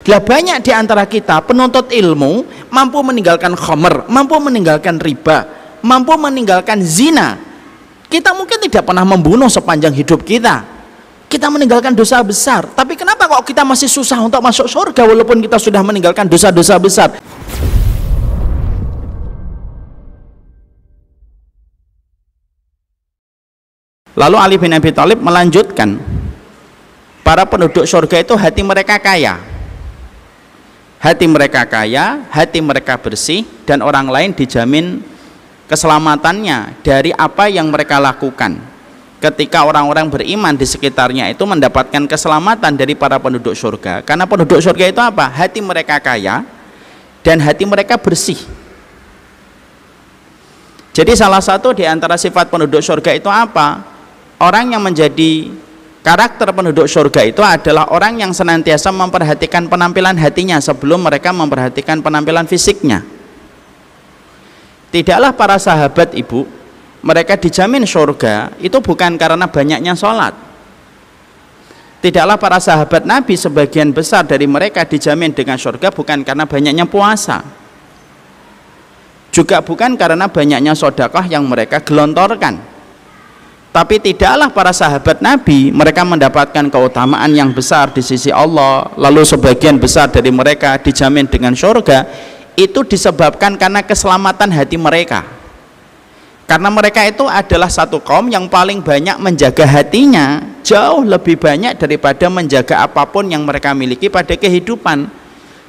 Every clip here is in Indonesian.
Lah banyak di antara kita penuntut ilmu mampu meninggalkan khamr, mampu meninggalkan riba, mampu meninggalkan zina. Kita mungkin tidak pernah membunuh sepanjang hidup kita. Kita meninggalkan dosa besar. Tapi kenapa kok kita masih susah untuk masuk surga walaupun kita sudah meninggalkan dosa-dosa besar? Lalu Ali bin Abi Thalib melanjutkan, para penduduk surga itu hati mereka kaya. Hati mereka kaya, hati mereka bersih, dan orang lain dijamin keselamatannya dari apa yang mereka lakukan. Ketika orang-orang beriman di sekitarnya itu mendapatkan keselamatan dari para penduduk surga. Karena penduduk surga itu apa? Hati mereka kaya dan hati mereka bersih. Jadi salah satu di antara sifat penduduk surga itu apa? Orang yang menjadi karakter penduduk surga itu adalah orang yang senantiasa memperhatikan penampilan hatinya sebelum mereka memperhatikan penampilan fisiknya. Tidaklah para sahabat ibu, mereka dijamin surga itu bukan karena banyaknya sholat. Tidaklah para sahabat Nabi sebagian besar dari mereka dijamin dengan surga bukan karena banyaknya puasa. Juga bukan karena banyaknya sedekah yang mereka gelontorkan. Tapi tidaklah para sahabat Nabi mereka mendapatkan keutamaan yang besar di sisi Allah, lalu sebagian besar dari mereka dijamin dengan surga, itu disebabkan karena keselamatan hati mereka. Karena mereka itu adalah satu kaum yang paling banyak menjaga hatinya, jauh lebih banyak daripada menjaga apapun yang mereka miliki pada kehidupan.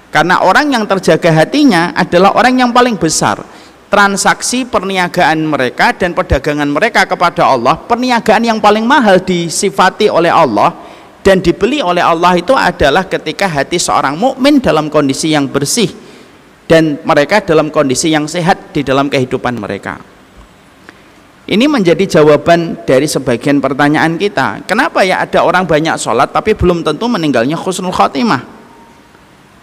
Karena orang yang terjaga hatinya adalah orang yang paling besar. Transaksi perniagaan mereka dan perdagangan mereka kepada Allah, perniagaan yang paling mahal disifati oleh Allah dan dibeli oleh Allah itu adalah ketika hati seorang mukmin dalam kondisi yang bersih dan mereka dalam kondisi yang sehat di dalam kehidupan mereka. Ini menjadi jawaban dari sebagian pertanyaan kita. Kenapa ya ada orang banyak sholat tapi belum tentu meninggalnya husnul khotimah?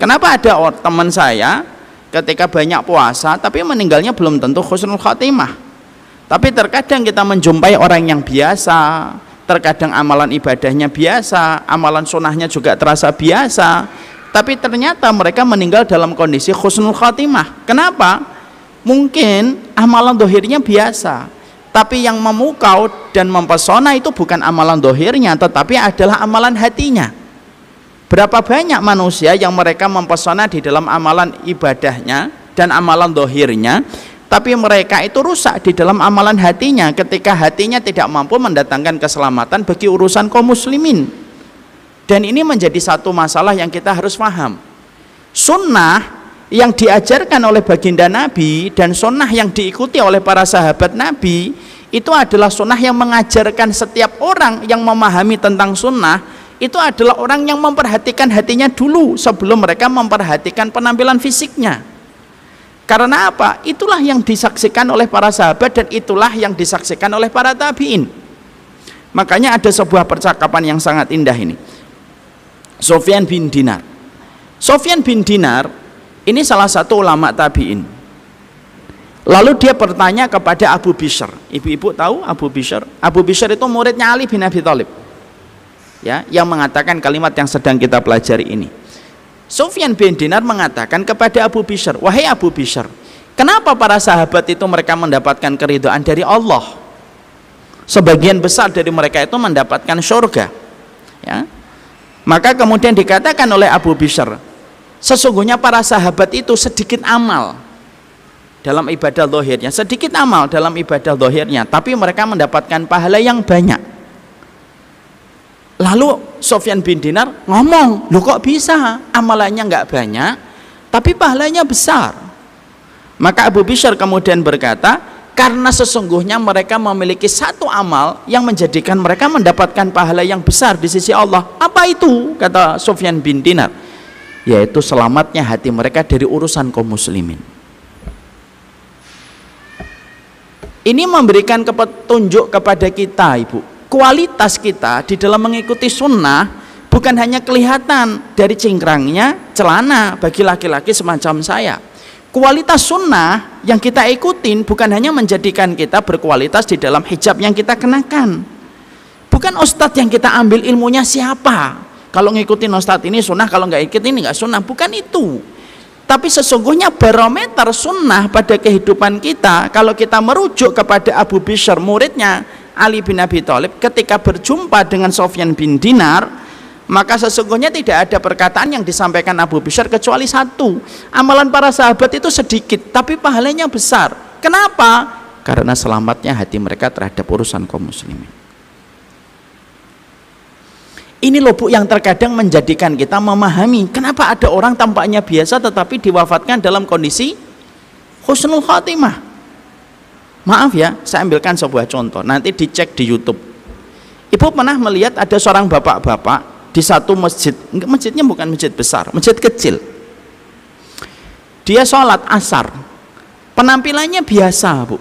Kenapa ada teman saya ketika banyak puasa tapi meninggalnya belum tentu husnul khotimah? Tapi terkadang kita menjumpai orang yang biasa, terkadang amalan ibadahnya biasa, amalan sunnahnya juga terasa biasa, tapi ternyata mereka meninggal dalam kondisi husnul khotimah. Kenapa? Mungkin amalan dohirnya biasa, tapi yang memukau dan mempesona itu bukan amalan dohirnya, tetapi adalah amalan hatinya. Berapa banyak manusia yang mereka mempesona di dalam amalan ibadahnya dan amalan dohirnya, tapi mereka itu rusak di dalam amalan hatinya ketika hatinya tidak mampu mendatangkan keselamatan bagi urusan kaum muslimin. Dan ini menjadi satu masalah yang kita harus paham. Sunnah yang diajarkan oleh baginda Nabi dan sunnah yang diikuti oleh para sahabat Nabi itu adalah sunnah yang mengajarkan setiap orang yang memahami tentang sunnah itu adalah orang yang memperhatikan hatinya dulu sebelum mereka memperhatikan penampilan fisiknya. Karena apa? Itulah yang disaksikan oleh para sahabat dan itulah yang disaksikan oleh para tabi'in. Makanya ada sebuah percakapan yang sangat indah ini. Sufyan bin Dinar. Sufyan bin Dinar ini salah satu ulama tabi'in. Lalu dia bertanya kepada Abu Bishr. Ibu-ibu tahu Abu Bishr? Abu Bishr itu muridnya Ali bin Abi Thalib. Ya, yang mengatakan kalimat yang sedang kita pelajari ini. Sufyan bin Dinar mengatakan kepada Abu Bishr, wahai Abu Bishr, kenapa para sahabat itu mereka mendapatkan keridhaan dari Allah? Sebagian besar dari mereka itu mendapatkan surga. Ya. Maka kemudian dikatakan oleh Abu Bishr, sesungguhnya para sahabat itu sedikit amal dalam ibadah zahirnya, sedikit amal dalam ibadah zahirnya, tapi mereka mendapatkan pahala yang banyak. Lalu Sufyan bin Dinar ngomong, loh kok bisa amalannya nggak banyak tapi pahalanya besar? Maka Abu Bishr kemudian berkata, karena sesungguhnya mereka memiliki satu amal yang menjadikan mereka mendapatkan pahala yang besar di sisi Allah. Apa itu? Kata Sufyan bin Dinar, yaitu selamatnya hati mereka dari urusan kaum muslimin. Ini memberikan petunjuk kepada kita, ibu. Kualitas kita di dalam mengikuti sunnah bukan hanya kelihatan dari cingkrangnya celana bagi laki-laki semacam saya. Kualitas sunnah yang kita ikutin bukan hanya menjadikan kita berkualitas di dalam hijab yang kita kenakan. Bukan ustadz yang kita ambil ilmunya siapa. kalau ngikutin ustadz ini sunnah, kalau nggak ikut ini nggak sunnah. Bukan itu. Tapi sesungguhnya barometer sunnah pada kehidupan kita, kalau kita merujuk kepada Abu Bishr, muridnya Ali bin Abi Thalib, ketika berjumpa dengan Sufyan bin Dinar, maka sesungguhnya tidak ada perkataan yang disampaikan Abu Bishr kecuali satu, amalan para sahabat itu sedikit tapi pahalanya besar. Kenapa? Karena selamatnya hati mereka terhadap urusan kaum muslimin. Ini loh Bu yang terkadang menjadikan kita memahami kenapa ada orang tampaknya biasa tetapi diwafatkan dalam kondisi husnul khatimah. Maaf ya, saya ambilkan sebuah contoh, nanti dicek di YouTube. Ibu pernah melihat ada seorang bapak-bapak di satu masjid, masjidnya bukan masjid besar, masjid kecil. Dia sholat asar, penampilannya biasa Bu,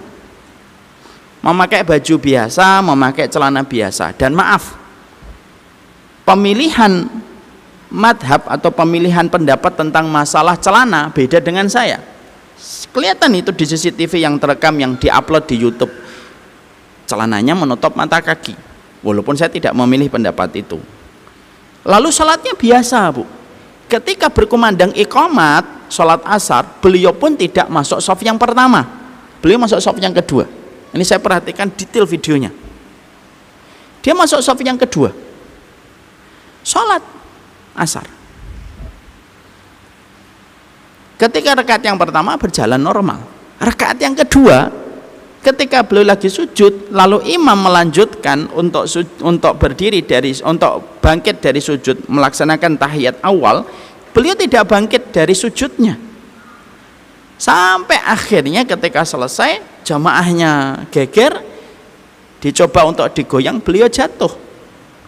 memakai baju biasa, memakai celana biasa. Dan maaf, pemilihan madhab atau pemilihan pendapat tentang masalah celana beda dengan saya. Kelihatan itu di CCTV yang terekam, yang diupload di YouTube. Celananya menutup mata kaki, walaupun saya tidak memilih pendapat itu. Lalu sholatnya biasa Bu. Ketika berkumandang iqamat sholat asar, beliau pun tidak masuk shaf yang pertama, beliau masuk shaf yang kedua. Ini saya perhatikan detail videonya. Dia masuk shaf yang kedua, sholat asar. Ketika rakaat yang pertama berjalan normal, rakaat yang kedua ketika beliau lagi sujud, lalu imam melanjutkan untuk berdiri untuk bangkit dari sujud, melaksanakan tahiyat awal, beliau tidak bangkit dari sujudnya sampai akhirnya ketika selesai jamaahnya geger, dicoba untuk digoyang, beliau jatuh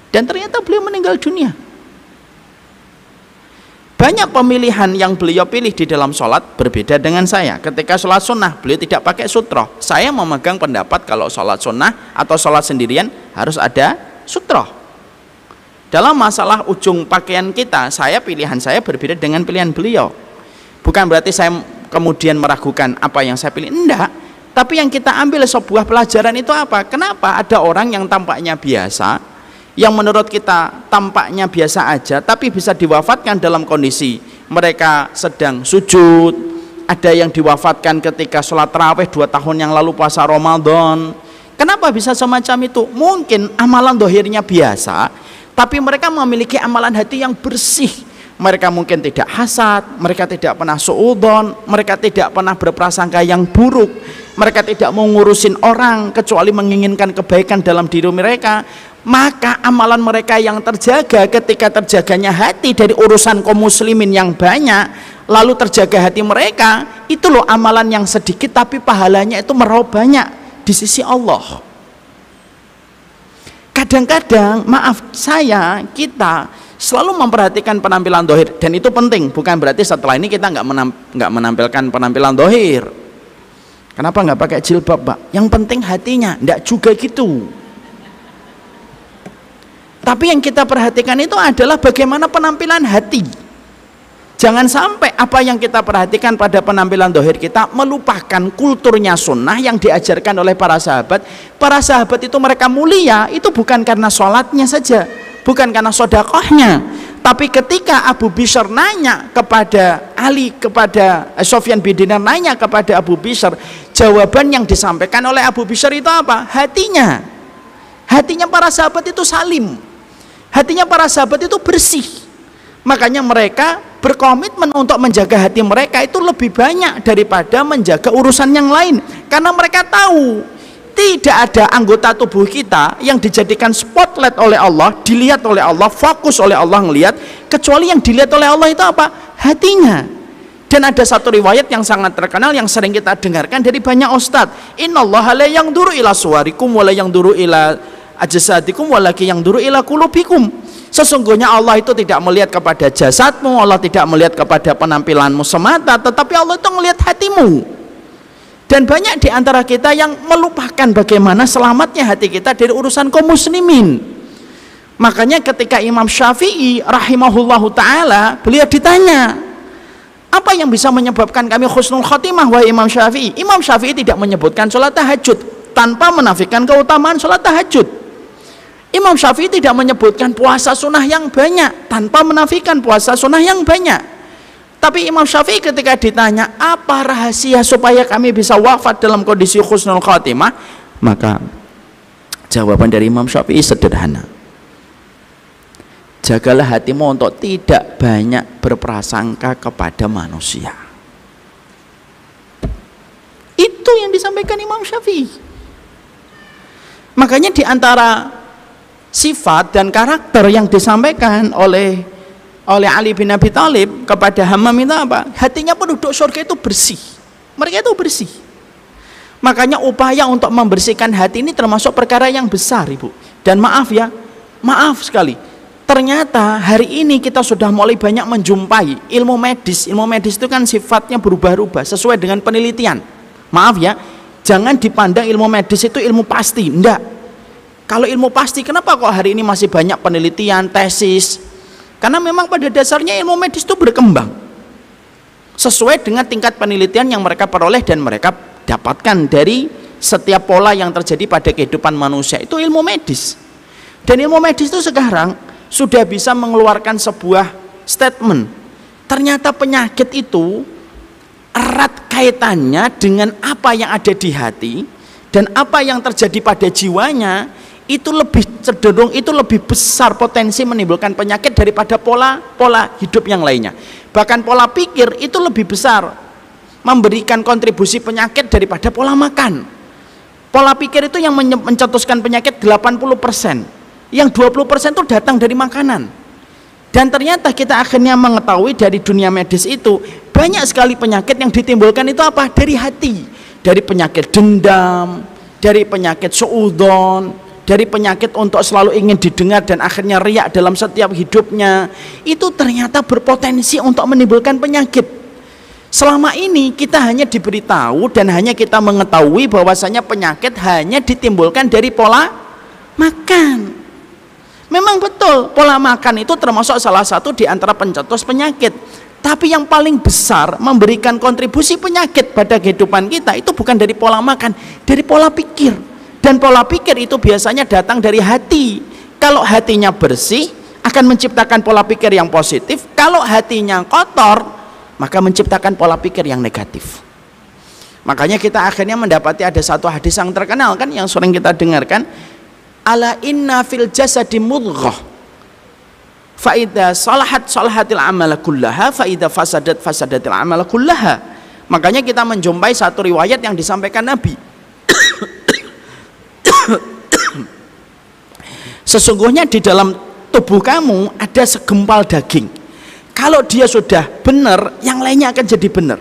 dan ternyata beliau meninggal dunia. Banyak pemilihan yang beliau pilih di dalam sholat berbeda dengan saya. Ketika sholat sunnah beliau tidak pakai sutroh. Saya memegang pendapat kalau sholat sunnah atau sholat sendirian harus ada sutroh. Dalam masalah ujung pakaian kita, pilihan saya berbeda dengan pilihan beliau. Bukan berarti saya kemudian meragukan apa yang saya pilih, enggak. Tapi yang kita ambil sebuah pelajaran itu apa? Kenapa ada orang yang tampaknya biasa, yang menurut kita tampaknya biasa aja, tapi bisa diwafatkan dalam kondisi mereka sedang sujud. Ada yang diwafatkan ketika sholat tarawih 2 tahun yang lalu, puasa Ramadan. Kenapa bisa semacam itu? Mungkin amalan dohirnya biasa, tapi mereka memiliki amalan hati yang bersih. Mereka mungkin tidak hasad, mereka tidak pernah suudzon, mereka tidak pernah berprasangka yang buruk, mereka tidak mau ngurusin orang kecuali menginginkan kebaikan dalam diri mereka. Maka amalan mereka yang terjaga, ketika terjaganya hati dari urusan kaum muslimin yang banyak, lalu terjaga hati mereka, itu loh amalan yang sedikit tapi pahalanya itu meraup banyak di sisi Allah. Kadang-kadang maaf kita selalu memperhatikan penampilan dohir, dan itu penting. Bukan berarti setelah ini kita nggak menampilkan penampilan dohir. Kenapa nggak pakai jilbab Pak? Yang penting hatinya, nggak juga gitu. Tapi yang kita perhatikan itu adalah bagaimana penampilan hati. Jangan sampai apa yang kita perhatikan pada penampilan dohir kita melupakan kulturnya sunnah yang diajarkan oleh para sahabat. Para sahabat itu mereka mulia, itu bukan karena sholatnya saja, bukan karena sodakohnya. Tapi ketika Abu Bishr nanya kepada Ali, kepada Sufyan bin Dinar nanya kepada Abu Bishr, jawaban yang disampaikan oleh Abu Bishr itu apa? Hatinya para sahabat itu salim, hatinya para sahabat itu bersih. Makanya mereka berkomitmen untuk menjaga hati mereka itu lebih banyak daripada menjaga urusan yang lain. Karena mereka tahu tidak ada anggota tubuh kita yang dijadikan spotlight oleh Allah, dilihat oleh Allah, fokus oleh Allah ngelihat, kecuali yang dilihat oleh Allah itu apa? Hatinya. Dan ada satu riwayat yang sangat terkenal yang sering kita dengarkan dari banyak ustadz, innallaha la yanzuru ila suwarikum wa la yanzuru ila ajsadikum walakin yanzuru ila qulubikum. Sesungguhnya Allah itu tidak melihat kepada jasadmu, Allah tidak melihat kepada penampilanmu semata, tetapi Allah itu melihat hatimu. Dan banyak di antara kita yang melupakan bagaimana selamatnya hati kita dari urusan kaum muslimin. Makanya ketika Imam Syafi'i rahimahullahu ta'ala, beliau ditanya, apa yang bisa menyebabkan kami husnul khatimah wahai Imam Syafi'i? Imam Syafi'i tidak menyebutkan sholat tahajud tanpa menafikan keutamaan sholat tahajud. Imam Syafi'i tidak menyebutkan puasa sunnah yang banyak tanpa menafikan puasa sunnah yang banyak. Tapi Imam Syafi'i ketika ditanya apa rahasia supaya kami bisa wafat dalam kondisi husnul khotimah, maka jawaban dari Imam Syafi'i sederhana. Jagalah hatimu untuk tidak banyak berprasangka kepada manusia. Itu yang disampaikan Imam Syafi'i. Makanya di antara sifat dan karakter yang disampaikan oleh Ali bin Abi Thalib kepada Hammam itu apa? Hatinya penduduk surga itu bersih. Mereka itu bersih. Makanya upaya untuk membersihkan hati ini termasuk perkara yang besar, Ibu. Dan maaf ya, maaf sekali. Ternyata hari ini kita sudah mulai banyak menjumpai ilmu medis. Ilmu medis itu kan sifatnya berubah-ubah sesuai dengan penelitian. Maaf ya, jangan dipandang ilmu medis itu ilmu pasti. Enggak. Kalau ilmu pasti, kenapa kok hari ini masih banyak penelitian, tesis? Karena memang pada dasarnya ilmu medis itu berkembang sesuai dengan tingkat penelitian yang mereka peroleh dan mereka dapatkan dari setiap pola yang terjadi pada kehidupan manusia. Itu ilmu medis. Dan ilmu medis itu sekarang sudah bisa mengeluarkan sebuah statement. Ternyata penyakit itu erat kaitannya dengan apa yang ada di hati dan apa yang terjadi pada jiwanya. Itu lebih cenderung, itu lebih besar potensi menimbulkan penyakit daripada pola hidup yang lainnya. Bahkan pola pikir itu lebih besar memberikan kontribusi penyakit daripada pola makan. Pola pikir itu yang mencetuskan penyakit 80%, yang 20% itu datang dari makanan. Dan ternyata kita akhirnya mengetahui dari dunia medis itu banyak sekali penyakit yang ditimbulkan itu apa? Dari hati. Dari penyakit dendam, dari penyakit suudzon, dari penyakit untuk selalu ingin didengar dan akhirnya riak dalam setiap hidupnya, itu ternyata berpotensi untuk menimbulkan penyakit. Selama ini kita hanya diberitahu dan hanya kita mengetahui bahwasanya penyakit hanya ditimbulkan dari pola makan. Memang betul pola makan itu termasuk salah satu di antara pencetus penyakit. Tapi yang paling besar memberikan kontribusi penyakit pada kehidupan kita itu bukan dari pola makan, dari pola pikir. Dan pola pikir itu biasanya datang dari hati. Kalau hatinya bersih akan menciptakan pola pikir yang positif. Kalau hatinya kotor maka menciptakan pola pikir yang negatif. Makanya kita akhirnya mendapati ada satu hadis yang terkenal kan, yang sering kita dengarkan, ala inna fil jasadi mudghah fa idza salahat salahatil amala kullaha fa idza fasadat fasadatil amala kullaha. Makanya kita menjumpai satu riwayat yang disampaikan Nabi, sesungguhnya di dalam tubuh kamu ada segempal daging. Kalau dia sudah benar, yang lainnya akan jadi benar.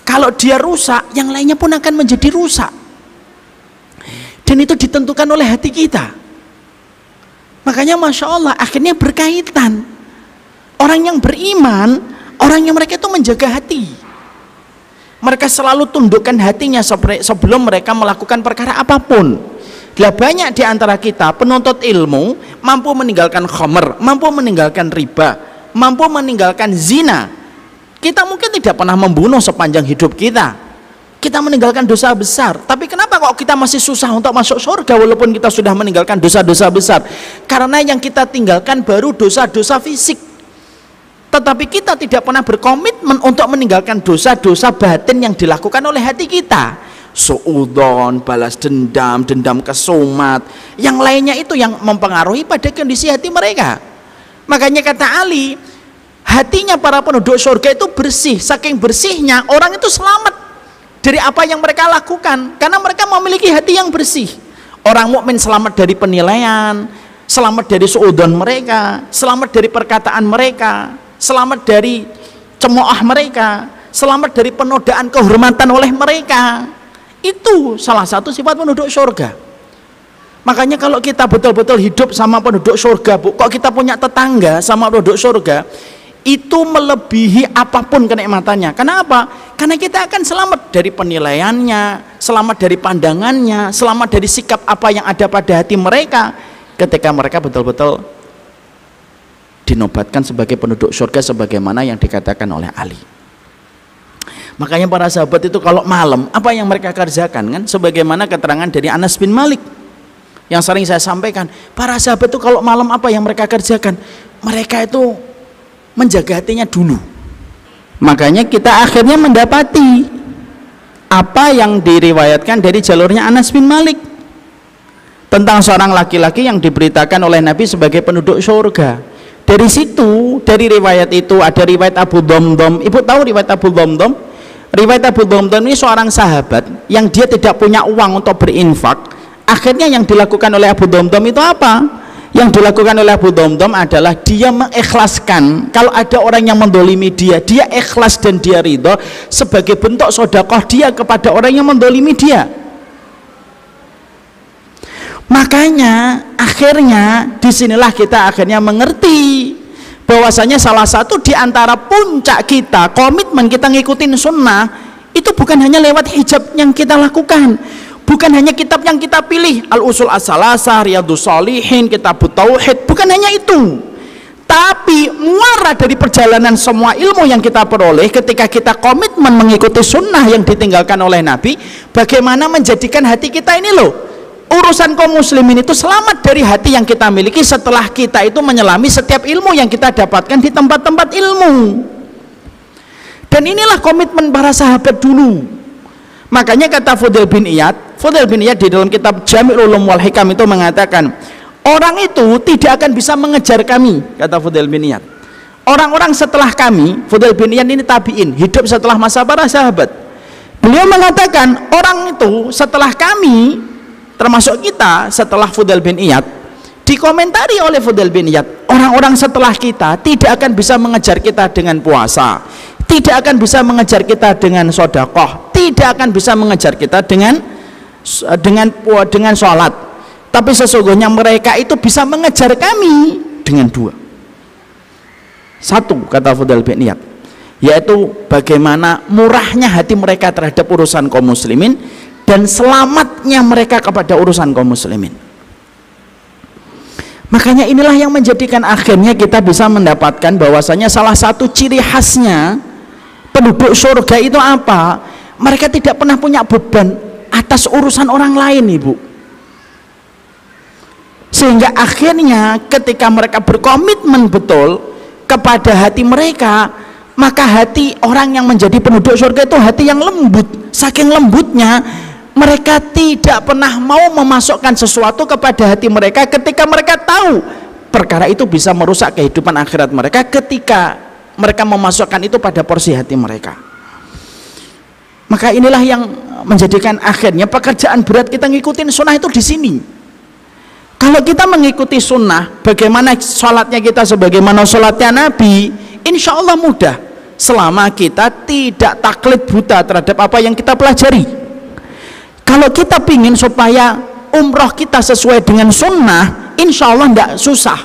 Kalau dia rusak, yang lainnya pun akan menjadi rusak. Dan itu ditentukan oleh hati kita. Makanya Masya Allah akhirnya berkaitan. Orang yang beriman, orang yang mereka itu menjaga hati. Mereka selalu tundukkan hatinya sebelum mereka melakukan perkara apapun. Lah banyak di antara kita penuntut ilmu mampu meninggalkan khamr, mampu meninggalkan riba, mampu meninggalkan zina. Kita mungkin tidak pernah membunuh sepanjang hidup kita. Kita meninggalkan dosa besar. Tapi kenapa kok kita masih susah untuk masuk surga walaupun kita sudah meninggalkan dosa-dosa besar? Karena yang kita tinggalkan baru dosa-dosa fisik. Tetapi kita tidak pernah berkomitmen untuk meninggalkan dosa-dosa batin yang dilakukan oleh hati kita. Suudzon, balas dendam, dendam kesumat, yang lainnya itu yang mempengaruhi pada kondisi hati mereka. Makanya kata Ali, hatinya para penduduk surga itu bersih. Saking bersihnya orang itu selamat dari apa yang mereka lakukan karena mereka memiliki hati yang bersih. Orang mukmin selamat dari penilaian, selamat dari suudzon mereka, selamat dari perkataan mereka, selamat dari cemooh mereka, selamat dari penodaan kehormatan oleh mereka. Itu salah satu sifat penduduk surga. Makanya kalau kita betul-betul hidup sama penduduk surga, Bu, kok kita punya tetangga sama penduduk surga, itu melebihi apapun kenikmatannya. Kenapa? Karena kita akan selamat dari penilaiannya, selamat dari pandangannya, selamat dari sikap apa yang ada pada hati mereka ketika mereka betul-betul dinobatkan sebagai penduduk surga sebagaimana yang dikatakan oleh Ali. Makanya para sahabat itu kalau malam apa yang mereka kerjakan kan, sebagaimana keterangan dari Anas bin Malik Yang sering saya sampaikan, para sahabat itu kalau malam apa yang mereka kerjakan? Mereka itu menjaga hatinya dulu. Makanya kita akhirnya mendapati apa yang diriwayatkan dari jalurnya Anas bin Malik tentang seorang laki-laki yang diberitakan oleh Nabi sebagai penduduk surga. Dari situ, dari riwayat itu ada riwayat Abu Dhamdham. Ibu tahu riwayat Abu Dhamdham? Riwayat Abu Dhamdham ini seorang sahabat yang dia tidak punya uang untuk berinfak. Akhirnya yang dilakukan oleh Abu Dhamdham itu apa? Yang dilakukan oleh Abu Dhamdham adalah dia mengikhlaskan kalau ada orang yang mendolimi dia, dia ikhlas dan dia ridho sebagai bentuk sedekah dia kepada orang yang mendolimi dia. Makanya akhirnya disinilah kita akhirnya mengerti bahwasanya salah satu di antara puncak kita, komitmen kita ngikutin sunnah itu bukan hanya lewat hijab yang kita lakukan, bukan hanya kitab yang kita pilih, Al-Usul As-Salasah, Riyadhus Shalihin, Kitabut Tauhid, bukan hanya itu, tapi muara dari perjalanan semua ilmu yang kita peroleh ketika kita komitmen mengikuti sunnah yang ditinggalkan oleh Nabi, bagaimana menjadikan hati kita ini loh, urusan kaum muslimin itu selamat dari hati yang kita miliki setelah kita itu menyelami setiap ilmu yang kita dapatkan di tempat-tempat ilmu. Dan inilah komitmen para sahabat dulu. Makanya kata Fudail bin Iyad di dalam kitab Jami'ul Ulum wal Hikam itu mengatakan, orang itu tidak akan bisa mengejar kami, kata Fudail bin Iyad. Orang-orang setelah kami, Fudail bin Iyad ini tabi'in, hidup setelah masa para sahabat. Beliau mengatakan, orang itu setelah kami, termasuk kita setelah Fudail bin Iyad, dikomentari oleh Fudail bin Iyad, orang-orang setelah kita tidak akan bisa mengejar kita dengan puasa, tidak akan bisa mengejar kita dengan sedekah, tidak akan bisa mengejar kita dengan sholat, tapi sesungguhnya mereka itu bisa mengejar kami dengan dua. Satu, kata Fudail bin Iyad, yaitu bagaimana murahnya hati mereka terhadap urusan kaum muslimin dan selamatnya mereka kepada urusan kaum muslimin. Makanya inilah yang menjadikan akhirnya kita bisa mendapatkan bahwasanya salah satu ciri khasnya penduduk surga itu apa? Mereka tidak pernah punya beban atas urusan orang lain, Ibu. Sehingga akhirnya ketika mereka berkomitmen betul kepada hati mereka, maka hati orang yang menjadi penduduk surga itu hati yang lembut. Saking lembutnya mereka tidak pernah mau memasukkan sesuatu kepada hati mereka ketika mereka tahu perkara itu bisa merusak kehidupan akhirat mereka ketika mereka memasukkan itu pada porsi hati mereka. Maka inilah yang menjadikan akhirnya pekerjaan berat kita ngikutin sunnah itu di sini. Kalau kita mengikuti sunnah, bagaimana sholatnya kita sebagaimana sholatnya Nabi, insya Allah mudah selama kita tidak taklid buta terhadap apa yang kita pelajari. Kalau kita pingin supaya umroh kita sesuai dengan sunnah, insya Allah tidak susah.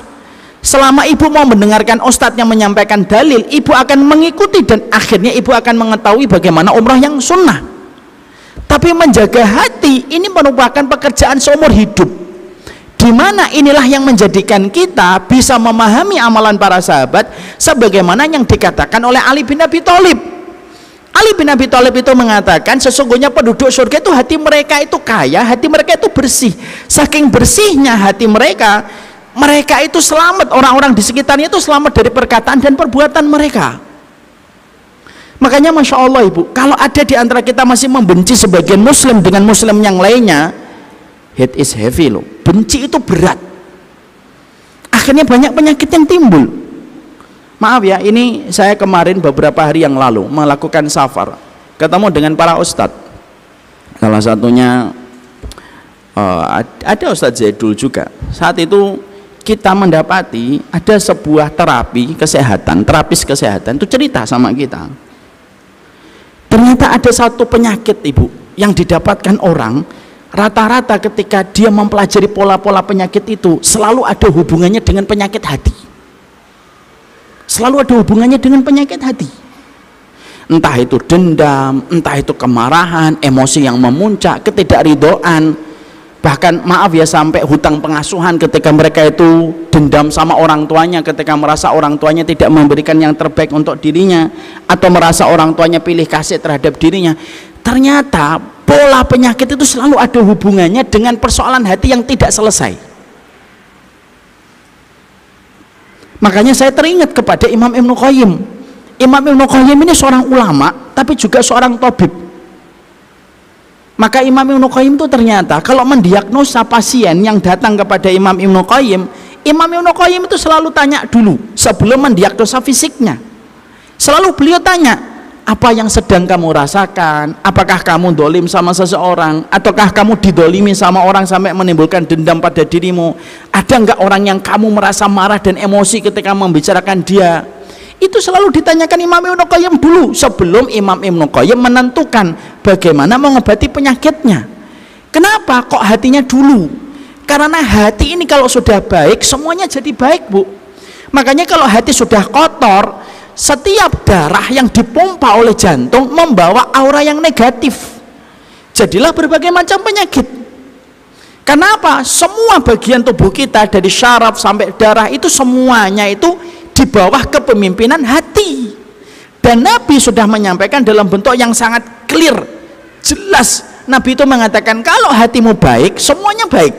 Selama ibu mau mendengarkan ustadz yang menyampaikan dalil, ibu akan mengikuti dan akhirnya ibu akan mengetahui bagaimana umroh yang sunnah. Tapi menjaga hati ini merupakan pekerjaan seumur hidup, dimana inilah yang menjadikan kita bisa memahami amalan para sahabat sebagaimana yang dikatakan oleh Ali bin Abi Thalib. Ali bin Abi Thalib itu mengatakan sesungguhnya penduduk surga itu hati mereka itu kaya, hati mereka itu bersih. Saking bersihnya hati mereka, mereka itu selamat, orang-orang di sekitarnya itu selamat dari perkataan dan perbuatan mereka. Makanya Masya Allah Ibu, kalau ada di antara kita masih membenci sebagian muslim dengan muslim yang lainnya, hate is heavy loh, benci itu berat, akhirnya banyak penyakit yang timbul. Maaf ya, ini saya kemarin beberapa hari yang lalu melakukan safar, ketemu dengan para ustadz, salah satunya ada Ustadz Zaidul juga. Saat itu kita mendapati ada sebuah terapi kesehatan, terapis kesehatan itu cerita sama kita, ternyata ada satu penyakit Ibu yang didapatkan orang rata-rata ketika dia mempelajari pola-pola penyakit itu selalu ada hubungannya dengan penyakit hati, selalu ada hubungannya dengan penyakit hati, entah itu dendam, entah itu kemarahan, emosi yang memuncak, ketidakridhoan, bahkan maaf ya sampai hutang pengasuhan ketika mereka itu dendam sama orang tuanya ketika merasa orang tuanya tidak memberikan yang terbaik untuk dirinya atau merasa orang tuanya pilih kasih terhadap dirinya. Ternyata pola penyakit itu selalu ada hubungannya dengan persoalan hati yang tidak selesai. Makanya saya teringat kepada Imam Ibnu Qayyim. Imam Ibnu Qayyim ini seorang ulama tapi juga seorang tabib. Maka Imam Ibnu Qayyim itu ternyata kalau mendiagnosa pasien yang datang kepada Imam Ibnu Qayyim, Imam Ibnu Qayyim itu selalu tanya dulu sebelum mendiagnosa fisiknya. Selalu beliau tanya, apa yang sedang kamu rasakan? Apakah kamu dolim sama seseorang? Ataukah kamu didolimi sama orang sampai menimbulkan dendam pada dirimu? Ada enggak orang yang kamu merasa marah dan emosi ketika membicarakan dia? Itu selalu ditanyakan Imam Ibnu Qayyim dulu sebelum Imam Ibnu Qayyim menentukan bagaimana mengobati penyakitnya. Kenapa kok hatinya dulu? Karena hati ini kalau sudah baik semuanya jadi baik, Bu. Makanya kalau hati sudah kotor, setiap darah yang dipompa oleh jantung membawa aura yang negatif. Jadilah berbagai macam penyakit. Kenapa? Semua bagian tubuh kita dari syaraf sampai darah itu semuanya itu di bawah kepemimpinan hati. Dan Nabi sudah menyampaikan dalam bentuk yang sangat clear, jelas. Nabi itu mengatakan kalau hatimu baik semuanya baik,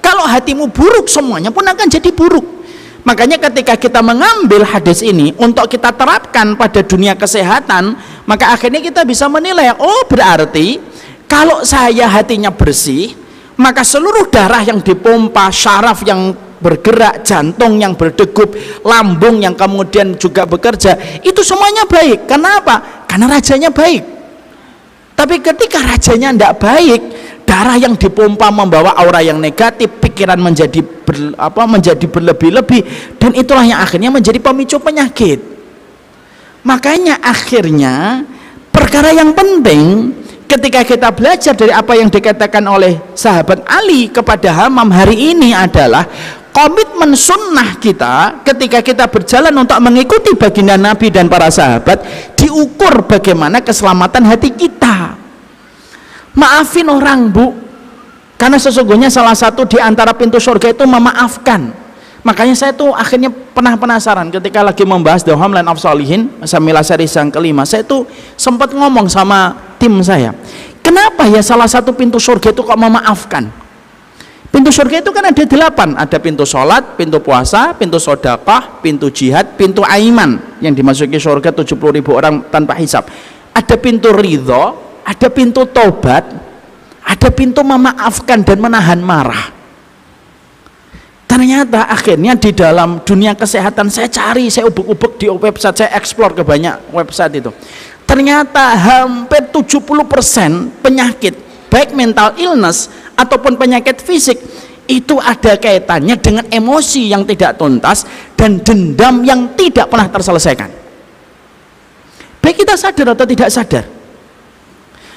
kalau hatimu buruk semuanya pun akan jadi buruk. Makanya ketika kita mengambil hadis ini untuk kita terapkan pada dunia kesehatan, maka akhirnya kita bisa menilai, oh berarti kalau saya hatinya bersih, maka seluruh darah yang dipompa, syaraf yang bergerak, jantung yang berdegup, lambung yang kemudian juga bekerja, itu semuanya baik. Kenapa? Karena rajanya baik. Tapi ketika rajanya tidak baik, darah yang dipompa membawa aura yang negatif, pikiran menjadi berlebih-lebih, dan itulah yang akhirnya menjadi pemicu penyakit. Makanya akhirnya perkara yang penting ketika kita belajar dari apa yang dikatakan oleh sahabat Ali kepada Hammam hari ini adalah komitmen sunnah kita ketika kita berjalan untuk mengikuti baginda Nabi dan para sahabat, diukur bagaimana keselamatan hati kita. Maafin orang, Bu, karena sesungguhnya salah satu di antara pintu surga itu memaafkan. Makanya saya tuh akhirnya pernah penasaran ketika lagi membahas The Homeland of Solihin Samilah series yang kelima, saya tuh sempat ngomong sama tim saya, kenapa ya salah satu pintu surga itu kok memaafkan? Pintu surga itu kan ada 8, ada pintu sholat, pintu puasa, pintu sodaqah, pintu jihad, pintu aiman yang dimasuki surga 70.000 orang tanpa hisab. Ada pintu ridho, ada pintu tobat, ada pintu memaafkan dan menahan marah. Ternyata akhirnya di dalam dunia kesehatan saya cari, saya ubek-ubek di website, saya explore ke banyak website itu. Ternyata hampir 70% penyakit, baik mental illness ataupun penyakit fisik, itu ada kaitannya dengan emosi yang tidak tuntas dan dendam yang tidak pernah terselesaikan, baik kita sadar atau tidak sadar.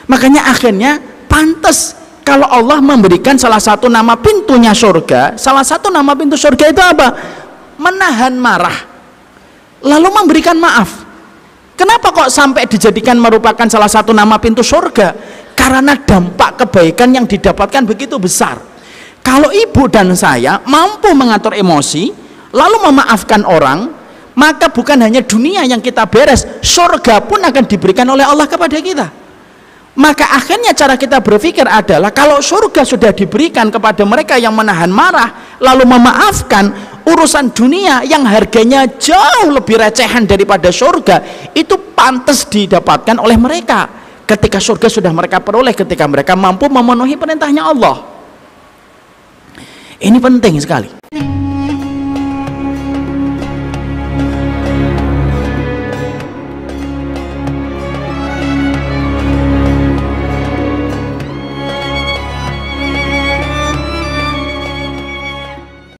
Makanya akhirnya pantas kalau Allah memberikan salah satu nama pintunya surga, salah satu nama pintu surga itu apa? Menahan marah, lalu memberikan maaf. Kenapa kok sampai dijadikan merupakan salah satu nama pintu surga? Karena dampak kebaikan yang didapatkan begitu besar. Kalau ibu dan saya mampu mengatur emosi lalu memaafkan orang, maka bukan hanya dunia yang kita beres, surga pun akan diberikan oleh Allah kepada kita. Maka akhirnya cara kita berpikir adalah kalau surga sudah diberikan kepada mereka yang menahan marah lalu memaafkan, urusan dunia yang harganya jauh lebih recehan daripada surga itu pantas didapatkan oleh mereka ketika surga sudah mereka peroleh, ketika mereka mampu memenuhi perintahnya Allah. Ini penting sekali.